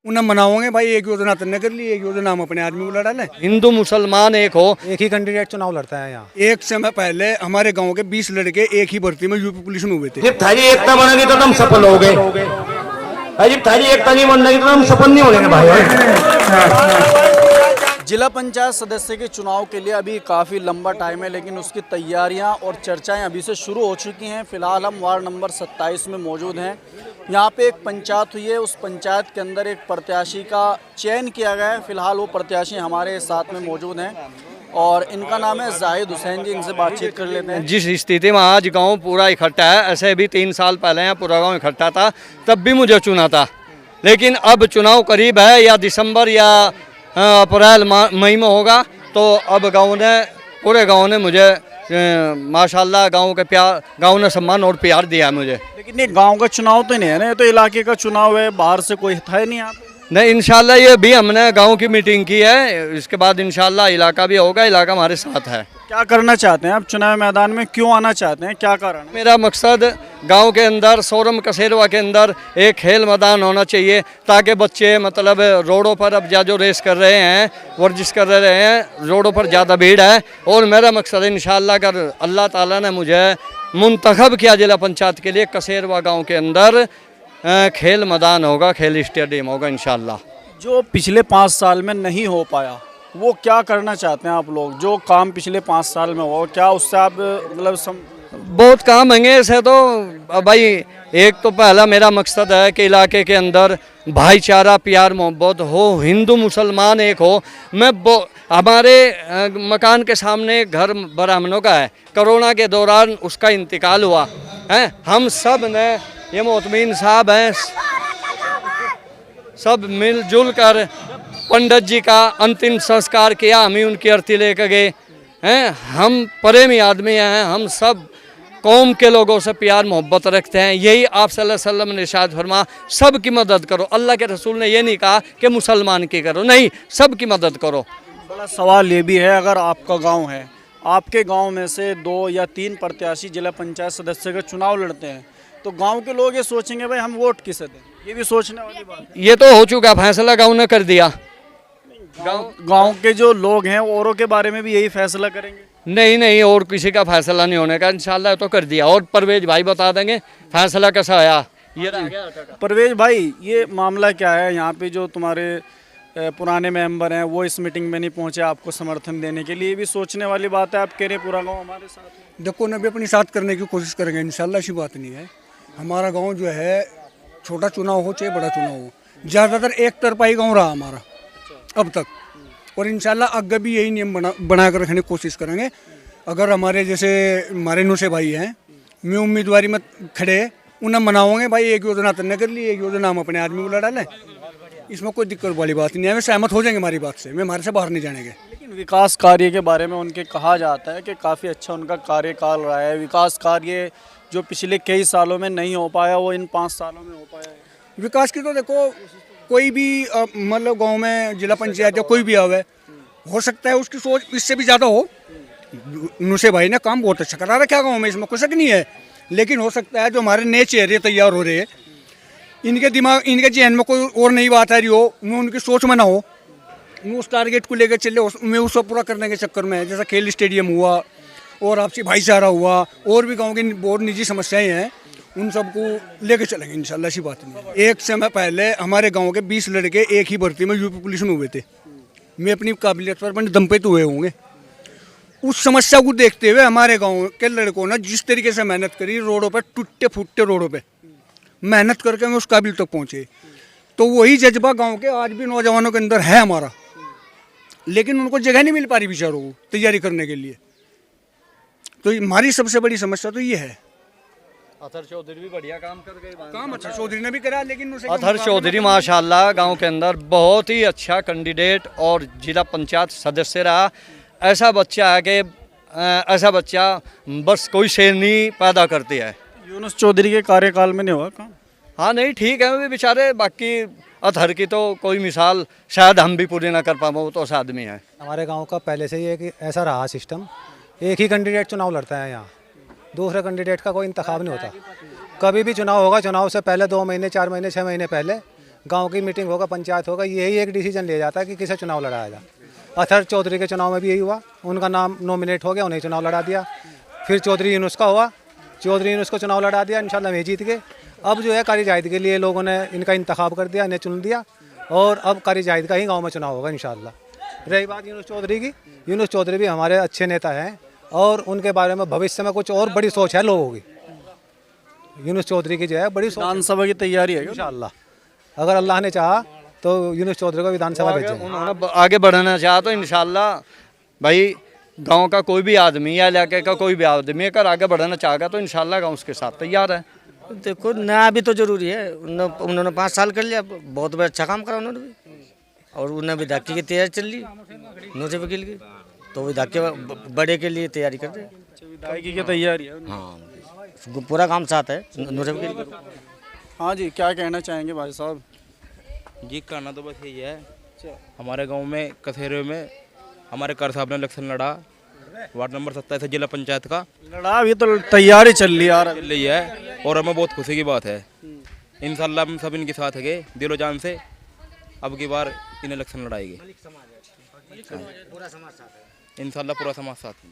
उन्हें मनाओगे भाई, एक योजना तन्ने कर ली, एक योजना हम अपने आदमी को लड़ा लें। हिंदू मुसलमान एक हो, एक ही कैंडिडेट चुनाव लड़ता है यहाँ। एक समय पहले हमारे गांव के 20 लड़के एक ही भर्ती में यूपी पुलिस में हुए थे। जब थारी एकता बनेगी तो तुम सफल होगे, जब थारी एकता नहीं बनेगी तो तुम सफल नहीं होंगे भाई। जिला पंचायत सदस्य के चुनाव के लिए अभी काफ़ी लंबा टाइम है, लेकिन उसकी तैयारियां और चर्चाएं अभी से शुरू हो चुकी हैं। फ़िलहाल हम वार्ड नंबर 27 में मौजूद हैं। यहाँ पे एक पंचायत हुई है, उस पंचायत के अंदर एक प्रत्याशी का चयन किया गया है। फ़िलहाल वो प्रत्याशी हमारे साथ में मौजूद हैं और इनका नाम है जाहिद हुसैन जी। इनसे बातचीत कर लेते हैं। जिस स्थिति में आज गांव पूरा इकट्ठा है, ऐसे भी 3 साल पहले यहाँ पूरा गांव इकट्ठा था, तब भी मुझे चुना था। लेकिन अब चुनाव करीब है, या दिसंबर या अप्रैल मई में होगा, तो अब पूरे गांव ने मुझे माशाल्लाह गांव ने सम्मान और प्यार दिया मुझे। लेकिन ये गांव का चुनाव तो नहीं है ना, ये तो इलाके का चुनाव है, बाहर से कोई था ही नहीं यहाँ पे। नहीं, इंशाल्लाह ये भी हमने गांव की मीटिंग की है, इसके बाद इंशाल्लाह इलाका भी होगा, इलाका हमारे साथ है। क्या करना चाहते हैं आप चुनाव मैदान में, क्यों आना चाहते हैं, क्या कारण? मेरा मकसद गांव के अंदर सोरम कसेरवा के अंदर एक खेल मैदान होना चाहिए, ताकि बच्चे मतलब रोडों पर अब जो रेस कर रहे हैं, वर्जिश कर रहे हैं, रोडों पर ज़्यादा भीड़ है। और मेरा मकसद है इंशाल्लाह अगर अल्लाह ताला ने मुझे मुंतखब किया जिला पंचायत के लिए, कसेरवा गाँव के अंदर खेल मैदान होगा, खेल स्टेडियम होगा इंशाल्लाह। जो पिछले 5 साल में नहीं हो पाया, वो क्या करना चाहते हैं आप लोग? जो काम पिछले 5 साल में हो, क्या उससे आप मतलब बहुत काम होंगे ऐसे तो भाई। एक तो पहला मेरा मकसद है कि इलाके के अंदर भाईचारा, प्यार, मोहब्बत हो, हिंदू मुसलमान एक हो। हमारे मकान के सामने घर ब्राह्मणों का है, कोरोना के दौरान उसका इंतकाल हुआ है। हम सब ने, ये मोहतमीन साहब हैं, सब मिलजुल कर पंडित जी का अंतिम संस्कार किया, हम ही उनकी अर्थी लेकर गए हैं। हम प्रेमी आदमी हैं, हम सब कौम के लोगों से प्यार मोहब्बत रखते हैं। यही आप सल्लल्लाहु अलैहि वसल्लम ने इरशाद फरमा, सब की मदद करो। अल्लाह के रसूल ने ये नहीं कहा कि मुसलमान की करो, नहीं, सब की मदद करो। बड़ा सवाल ये भी है, अगर आपका गांव है, आपके गांव में से 2 या 3 प्रत्याशी जिला पंचायत सदस्य का चुनाव लड़ते हैं, तो गांव के लोग ये सोचेंगे भाई हम वोट किसे दें। ये भी सोचने वाली बात है। ये तो हो चुका फैसला, गाँव ने कर दिया। गांव के जो लोग हैं औरों के बारे में भी यही फैसला करेंगे? नहीं, और किसी का फैसला नहीं होने का, इंशाल्लाह तो कर दिया। और परवेज भाई बता देंगे फैसला कैसा आया। ये परवेज भाई, ये मामला क्या है? यहाँ पे जो तुम्हारे पुराने मेंबर हैं वो इस मीटिंग में नहीं पहुँचे आपको समर्थन देने के लिए, भी सोचने वाली बात है। आप कह रहे पूरा गाँव हमारे साथ है। देखो ना, भी अपनी साथ करने की कोशिश करेंगे इंशाल्लाह, ऐसी बात नहीं है। हमारा गाँव जो है, छोटा चुनाव हो चाहे बड़ा चुनाव हो, ज़्यादातर एक तरफा ही गाँव रहा हमारा अब तक, और इंशाल्लाह आगे भी यही नियम बना कर रखने की कोशिश करेंगे। अगर हमारे जैसे हमारे नुसे भाई हैं, मैं उम्मीदवारी में खड़े, उन्हें मनाओगे भाई, एक योजना तन्ने कर ली, एक योजना हम अपने आदमी को लड़ा लें। इसमें कोई दिक्कत वाली बात नहीं है, वे सहमत हो जाएंगे हमारी बात से, वे हमारे से बाहर नहीं जानेंगे। लेकिन विकास कार्य के बारे में उनके कहा जाता है कि काफ़ी अच्छा उनका कार्यकाल रहा है, विकास कार्य जो पिछले कई सालों में नहीं हो पाया वो इन 5 सालों में हो पाया है। विकास की तो देखो, कोई भी मतलब गांव में जिला पंचायत या कोई भी आवे, हो सकता है उसकी सोच इससे भी ज़्यादा हो। नुसे भाई ने काम बहुत अच्छा करा रखा गाँव में, इसमें कुछ शक नहीं है। लेकिन हो सकता है जो हमारे नए चेहरे तैयार हो रहे हैं, इनके दिमाग, इनके जहन में कोई और नई बात आ रही हो, मैं उनकी सोच में ना हो, मैं उस टारगेट को लेकर चले, मैं उसको पूरा करने के चक्कर में, जैसा खेल स्टेडियम हुआ और आपसी भाईचारा हुआ, और भी गाँव की बहुत निजी समस्याएँ हैं, उन सबको लेके चलेंगे इंशाल्लाह, ऐसी बात नहीं। एक समय पहले हमारे गांव के 20 लड़के एक ही भर्ती में यूपी पुलिस में हुए थे। मैं अपनी काबिलियत पर अपने दम पे तो हुए होंगे। उस समस्या को देखते हुए हमारे गांव के लड़कों ने जिस तरीके से मेहनत करी, रोडों पे टूटे फूटे रोडों पे मेहनत करके मैं उस काबिल तक पहुँचे, तो वही जज्बा गाँव के आज भी नौजवानों के अंदर है हमारा। लेकिन उनको जगह नहीं मिल पा रही बेचारों को तैयारी करने के लिए। तो हमारी सबसे बड़ी समस्या तो ये है। अथर चौधरी भी बढ़िया काम कर गए, काम अच्छा चौधरी ने भी करा, लेकिन अथर चौधरी माशाल्लाह गांव के अंदर बहुत ही अच्छा कैंडिडेट और जिला पंचायत सदस्य रहा। ऐसा बच्चा है कि ऐसा बच्चा बस कोई शेरनी पैदा करती है। यूनुस चौधरी के कार्यकाल में नहीं हुआ काम? हाँ, नहीं, ठीक है, वे बेचारे, बाकी अथर की तो कोई मिसाल शायद हम भी पूरी ना कर पाए, वो तो उस आदमी है। हमारे गाँव का पहले से ही एक ऐसा रहा सिस्टम, एक ही कैंडिडेट चुनाव लड़ता है यहाँ, दूसरे कैंडिडेट का कोई इंतखाब नहीं होता। कभी भी चुनाव होगा, चुनाव से पहले 2 महीने, 4 महीने, 6 महीने पहले गांव की मीटिंग होगा, पंचायत होगा, यही एक डिसीजन लिया जाता है कि किसे चुनाव लड़ाया जाए। अथर चौधरी के चुनाव में भी यही हुआ, उनका नाम नॉमिनेट हो गया, उन्हें चुनाव लड़ा दिया। फिर चौधरी यूनुस का हुआ, चौधरी यूनुस को चुनाव लड़ा दिया, इंशाल्लाह वही जीत गए। अब जो है कारी जाहिद के लिए लोगों ने इनका इंतखाब कर दिया, इन्हें चुन दिया और अब कारी जाहिद का ही गाँव में चुनाव होगा इंशाल्लाह। रही बात यूनुस चौधरी की, यूनुस चौधरी भी हमारे अच्छे नेता हैं और उनके बारे में भविष्य में कुछ और बड़ी सोच है लोगों की। यूनुस चौधरी की जो है बड़ी सोच है। विधानसभा की तैयारी है क्या? इंशाल्लाह अगर अल्लाह ने चाहा तो यूनुस चौधरी को विधानसभा भेजेंगे। उन्होंने आगे बढ़ना चाहा तो इंशाल्लाह भाई गांव का कोई भी आदमी या इलाके का कोई भी आदमी अगर आगे बढ़ना चाहेगा तो इंशाल्लाह गांव उसके साथ तैयार है। देखो नया भी तो जरूरी है। उन्होंने 5 साल कर लिया, बहुत बड़ा अच्छा काम करा उन्होंने भी। और उन्हें विधायक की तैयारी चल रही नूसे वकील की, तो विधायक के बड़े के लिए तैयारी कर रहे हैं। विधायकी की तैयारी है। हाँ, पूरा काम साथ है नूसे वकील का। हाँ जी, क्या कहना चाहेंगे भाई साहब? जी कहना तो बस यही है, हमारे गांव में कसेरे में हमारे कर साहब ने इलेक्शन लड़ा, वार्ड नंबर 27 है जिला पंचायत का, लड़ा अभी तो तैयारी चल रही है यार। चल रही है और हमें बहुत खुशी की बात है। इंशाल्लाह हम सब इनके साथ है दिलो जान से, अब की बार इन इलेक्शन लड़ाएंगे इंशाल्लाह, पूरा समाज साथ है।